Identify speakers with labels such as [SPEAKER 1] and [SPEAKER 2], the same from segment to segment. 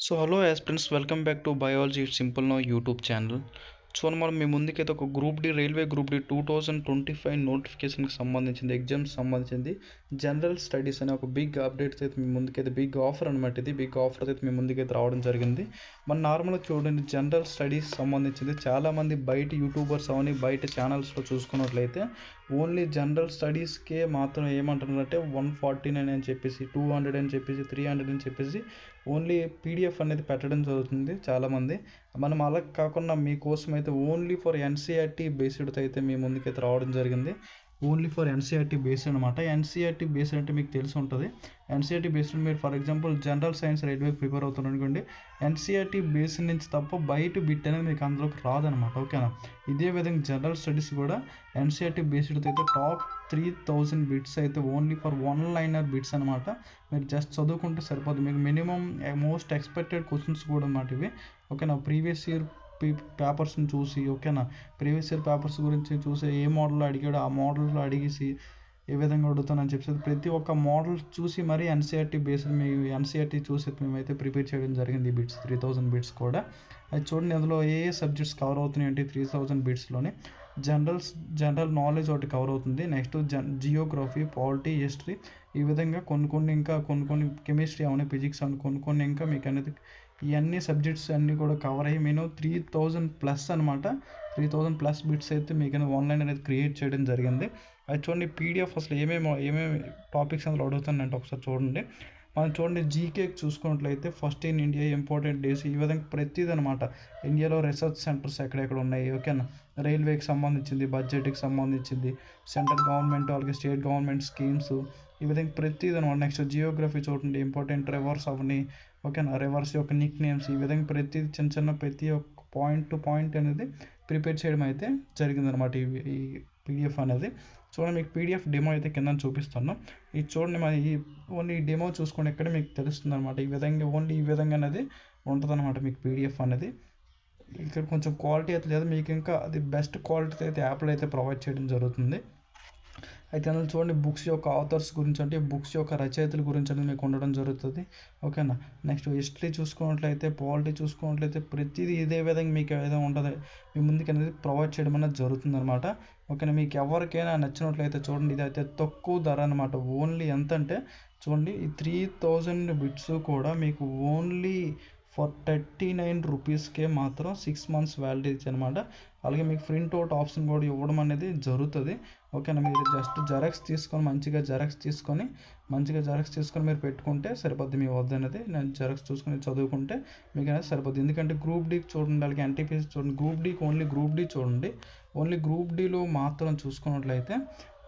[SPEAKER 1] So hello aspirants, welcome back to biology it's simple no YouTube channel. So మనం మీ ముందుకైతే ఒక group D railway group D 2025 నోటిఫికేషన్కి సంబంధించింది, ఎగ్జామ్స్ సంబంధించింది జనరల్ స్టడీస్ అనే ఒక బిగ్ అప్డేట్స్ అయితే మీ ముందుకైతే బిగ్ ఆఫర్ అనమాట. ఇది బిగ్ ఆఫర్ అయితే మీ ముందుకైతే రావడం జరిగింది. మన నార్మల్గా చూడండి, జనరల్ స్టడీస్ సంబంధించింది చాలామంది బయట యూట్యూబర్స్ అవని బయట ఛానల్స్లో చూసుకున్నట్లయితే ఓన్లీ జనరల్ స్టడీస్కే మాత్రం ఏమంటున్నారంటే 149 అని చెప్పేసి, 200 అని చెప్పేసి, 300 అని చెప్పేసి ఓన్లీ పీడిఎఫ్ అనేది పెట్టడం జరుగుతుంది చాలామంది. మనం అలా కాకుండా మీకోసం అయితే ఓన్లీ ఫర్ ఎన్సీఆర్టీ బేస్డ్ అయితే మీ ముందుకైతే రావడం జరిగింది. ఓన్లీ ఫర్ ఎన్సీఆర్టీ బేస్డ్ అనమాట. ఎన్సీఆర్టీ బేస్డ్ అంటే మీకు తెలిసి ఉంటుంది. ఎన్సీఆర్టీ బేస్డ్ మీరు ఫర్ ఎగ్జాంపుల్ జనరల్ సైన్స్ రైల్వేకి ప్రిపేర్ అవుతున్నారు అనుకోండి, ఎన్సీఆర్టీ బేస్డ్ నుంచి తప్ప బయట బిట్ అనేది మీకు అందులోకి రాదనమాట. ఓకేనా? ఇదే విధంగా జనరల్ స్టడీస్ కూడా ఎన్సీఆర్టీ బేస్డ్ అయితే టాప్ 3000 బిట్స్ అయితే only for one liner bits అనమాట. మీరు జస్ట్ చదువుకుంటే సరిపోదు. మీకు మినిమం మోస్ట్ ఎక్స్పెక్టెడ్ క్వశ్చన్స్ కూడా అన్నమాట ఇవి. ఓకేనా? ప్రీవియస్ ఇయర్ పేపర్స్ని చూసి, ఓకేనా, ప్రీవియస్ ఇయర్ పేపర్స్ గురించి చూసి ఏ మోడల్లో అడిగాడో ఆ మోడల్లో అడిగేసి ఏ విధంగా అడుగుతానని చెప్పేసి ప్రతి ఒక్క మోడల్ చూసి మరీ ఎన్సీఆర్టీ బేస్డ్ మీ ఎన్సీఆర్టీ చూసి మేమైతే ప్రిపేర్ చేయడం జరిగింది. ఈ బిట్స్ 3000 బిట్స్ కూడా అది చూడండి. అందులో ఏ సబ్జెక్ట్స్ కవర్ అవుతున్నాయి అంటే 3000 బిట్స్లోనే జనరల్ నాలెడ్జ్ ఒకటి కవర్ అవుతుంది. నెక్స్ట్ జియోగ్రఫీ, పాలిటీ, హిస్టరీ, ఈ విధంగా కొన్ని కెమిస్ట్రీ అవన్నీ, ఫిజిక్స్ అవన్నీ కొన్ని ఇంకా మీకు అనేది ఇవన్నీ సబ్జెక్ట్స్ అన్నీ కూడా కవర్ అయ్యి నేను 3000+ అనమాట. 3000+ బిట్స్ అయితే మీకు ఆన్లైన్ అనేది క్రియేట్ చేయడం జరిగింది. అది చూడండి పీడిఎఫ్ అసలు ఏమేమి టాపిక్స్ అందులో అడుగుతానంటే ఒకసారి చూడండి. మనం చూడండి జీకేకి చూసుకున్నట్లయితే first in India, important days, ఈ విధంగా ప్రతిదీ అనమాట. ఇండియాలో రీసెర్చ్ సెంటర్స్ ఎక్కడెక్కడ ఉన్నాయి, ఓకేనా, రైల్వేకి సంబంధించింది, బడ్జెట్కి సంబంధించింది, సెంట్రల్ గవర్నమెంట్ అలాగే స్టేట్ గవర్నమెంట్ స్కీమ్స్, ఈ విధంగా ప్రతిదీ అనమాట. నెక్స్ట్ జియోగ్రఫీ చూడండి, ఇంపార్టెంట్ రివర్స్ అవన్నీ, ఓకేనా, రివర్స్ యొక్క నిక్ నేమ్స్, ఈ విధంగా ప్రతి ఒక్క పాయింట్ టు పాయింట్ అనేది ప్రిపేర్ చేయడం అయితే జరిగిందనమాట ఈ పీడిఎఫ్ అనేది. చూడండి, మీకు పీడిఎఫ్ డెమో అయితే కింద చూపిస్తాను. ఇది చూడండి, మరి ఓన్లీ డెమో చూసుకోండి, ఎక్కడ మీకు తెలుస్తుంది అనమాట. ఈ విధంగా ఓన్లీ ఈ విధంగా అనేది ఉంటుంది అనమాట మీకు పీడిఎఫ్ అనేది. ఇక్కడ కొంచెం క్వాలిటీ అయితే లేదు, మీకు ఇంకా అది బెస్ట్ క్వాలిటీ అయితే యాప్లో అయితే ప్రొవైడ్ చేయడం జరుగుతుంది. అయితే అందులో చూడండి బుక్స్ యొక్క ఆథర్స్ గురించి, అంటే బుక్స్ యొక్క రచయితల గురించి అనేది మీకు ఉండడం జరుగుతుంది. ఓకేనా? నెక్స్ట్ హిస్టరీ చూసుకున్నట్లయితే, పాలిటీ చూసుకున్నట్లయితే ప్రతిదీ ఇదే విధంగా మీకు ఏదో ఉంటుంది మీ ముందుకు అనేది ప్రొవైడ్ చేయడం అనేది జరుగుతుంది అనమాట. ఓకేనా? మీకు ఎవరికైనా నచ్చినట్లయితే చూడండి, ఇది అయితే తక్కువ ధర అనమాట. ఓన్లీ ఎంత అంటే చూడండి, ఈ 3000 బిట్స్ కూడా మీకు ఓన్లీ ఫర్ 39 రూపీస్కే మాత్రం 6 months వ్యాలిడిటీ అనమాట. అలాగే మీకు ప్రింట్ అవుట్ ఆప్షన్ కూడా ఇవ్వడం అనేది జరుగుతుంది. ఓకేనా? మీరు జస్ట్ మంచిగా జెరాక్స్ తీసుకొని మీరు పెట్టుకుంటే సరిపోద్ది. మీ వద్ద అనేది నేను జెరాక్స్ చూసుకొని చదువుకుంటే మీకు అనేది సరిపోద్ది. ఎందుకంటే గ్రూప్ డీకి చూడండి, అలాగే ఎన్టీపీసీ చూడండి, గ్రూప్ డీ చూడండి. ఓన్లీ గ్రూప్ డీలో మాత్రం చూసుకున్నట్లయితే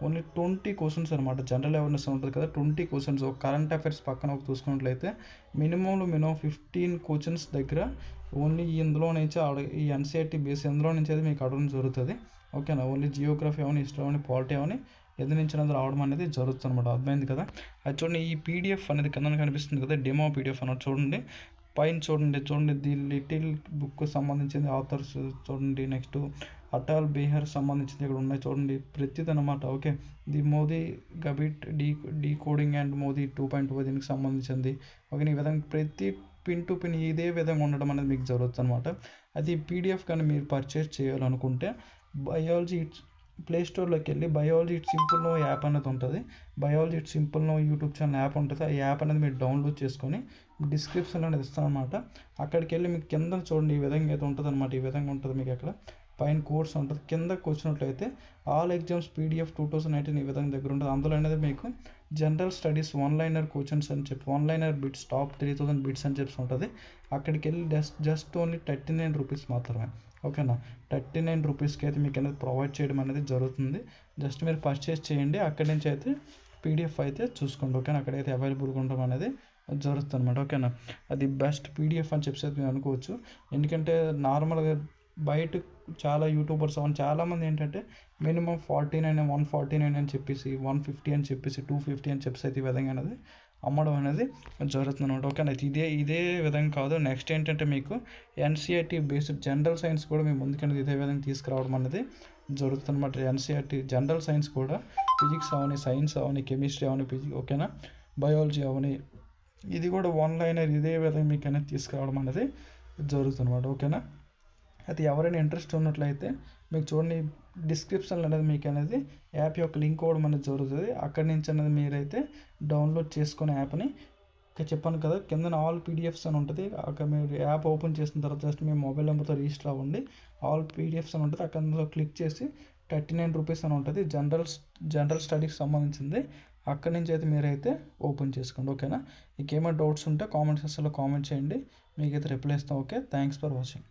[SPEAKER 1] ఓన్లీ 20 క్వశ్చన్స్ అనమాట. జనరల్ అవేర్నెస్ ఉంటుంది కదా, 20 క్వశ్చన్స్. ఒక కరెంట్ అఫైర్స్ పక్కన ఒక చూసుకున్నట్లయితే మినిమం 15 క్వశ్చన్స్ దగ్గర ఓన్లీ ఇందులో నుంచి ఈ ఎన్సీఆర్టీ బేస్ ఇందులో నుంచి అయితే మీకు అడగడం జరుగుతుంది. ఓకేనా? ఓన్లీ జియోగ్రఫీ అవని, హిస్టరీ అవని, పాలిటీ అవని ఎదురు నుంచి అనేది రావడం అనేది జరుగుతుంది అనమాట. అర్థమైంది కదా? అది చూడండి, ఈ పీడిఎఫ్ అనేది కింద కనిపిస్తుంది కదా, డెమో పీడిఎఫ్ అన్నది చూడండి. పైన చూడండి ది లిటిల్ బుక్ సంబంధించింది ఆథర్స్ చూడండి. నెక్స్ట్ అటల్ బిహార్ సంబంధించింది ఇక్కడ ఉన్నాయి చూడండి, ప్రతిది అనమాట. Okay, the Modi gambit decoding and Modi 2.0 దీనికి సంబంధించింది. ఓకే, ఈ విధంగా ప్రతి పిన్ టు పిన్ ఇదే విధంగా ఉండడం అనేది మీకు జరుగుతుంది అనమాట. అది పీడిఎఫ్ కానీ మీరు పర్చేస్ చేయాలనుకుంటే బయాలజీ ఇట్స్ ప్లే స్టోర్లోకి వెళ్ళి biology it's simple no app అనేది ఉంటుంది. Biology it's simple no YouTube channel app ఉంటుంది. ఆ యాప్ అనేది మీరు డౌన్లోడ్ చేసుకొని డిస్క్రిప్షన్లో అనేది ఇస్తాను అనమాట. అక్కడికి వెళ్ళి మీకు కింద చూడండి ఈ విధంగా అయితే ఉంటుంది అనమాట. ఈ విధంగా ఉంటుంది మీకు అక్కడ పైన కోర్స్ ఉంటుంది. కిందకు వచ్చినట్లయితే ఆల్ ఎగ్జామ్స్ పీడిఎఫ్ 2019 ఈ విధంగా దగ్గర ఉంటుంది. అందులో అనేది మీకు general studies one liner questions అని చెప్పి, one liner bits top 3000 bits అని చెప్పి ఉంటుంది. అక్కడికి వెళ్ళి జస్ట్ ఓన్లీ 39 రూపీస్ మాత్రమే. ఓకేనా? 39 రూపీస్కి అయితే మీకు అనేది ప్రొవైడ్ చేయడం అనేది జరుగుతుంది. జస్ట్ మీరు పర్చేస్ చేయండి, అక్కడి నుంచి అయితే పీడిఎఫ్ అయితే చూసుకోండి. ఓకేనా? అక్కడైతే అవైలబుల్గా ఉండడం అనేది జరుగుతుంది అనమాట. ఓకేనా? అది బెస్ట్ పీడిఎఫ్ అని చెప్పేసి మీరు అనుకోవచ్చు. ఎందుకంటే నార్మల్గా బయట చాలా యూట్యూబర్స్ అవన్నీ చాలామంది ఏంటంటే మినిమం 49, 149 అని చెప్పేసి, 150 అని చెప్పేసి, 250 అని చెప్పేసి అయితే ఈ విధంగా అనేది అమ్మడం అనేది జరుగుతుంది అనమాట. ఓకేనా? ఇదే విధంగా కాదు. నెక్స్ట్ ఏంటంటే మీకు ఎన్సీఆర్టీ బేస్డ్ జనరల్ సైన్స్ కూడా మీ ముందుకనేది ఇదే విధంగా తీసుకురావడం అనేది జరుగుతుంది అనమాట. ఎన్సీఆర్టీ జనరల్ సైన్స్ కూడా ఫిజిక్స్ అవని, సైన్స్ అవని, కెమిస్ట్రీ అవని, ఓకేనా, బయాలజీ అవని, ఇది కూడా వన్ లైనర్ ఇదే విధంగా మీకు అనేది తీసుకురావడం అనేది జరుగుతుంది అనమాట. ఓకేనా. అయితే ఎవరైనా ఇంట్రెస్ట్ ఉన్నట్లయితే మీకు చూడండి డిస్క్రిప్షన్లో అనేది మీకు అనేది యాప్ యొక్క లింక్ ఇవ్వడం అనేది జరుగుతుంది. అక్కడి నుంచి అనేది మీరైతే డౌన్లోడ్ చేసుకునే యాప్ని చెప్పాను కదా కింద ఆల్ పీడిఎఫ్స్ అని ఉంటుంది. అక్కడ మీరు యాప్ ఓపెన్ చేసిన తర్వాత జస్ట్ మీ మొబైల్ నెంబర్తో రిజిస్టర్ అవ్వండి. ఆల్ పీడిఎఫ్స్ అని ఉంటుంది. అక్కడ క్లిక్ చేసి 39 రూపీస్ అని ఉంటుంది. జనరల్ స్టడీకి సంబంధించింది. అక్కడి నుంచి అయితే మీరైతే ఓపెన్ చేసుకోండి. ఓకేనా. మీకు ఏమైనా డౌట్స్ ఉంటే కామెంట్ సెక్షన్లో కామెంట్ చేయండి, మీకైతే రిప్లై ఇస్తాం. Okay, thanks for watching.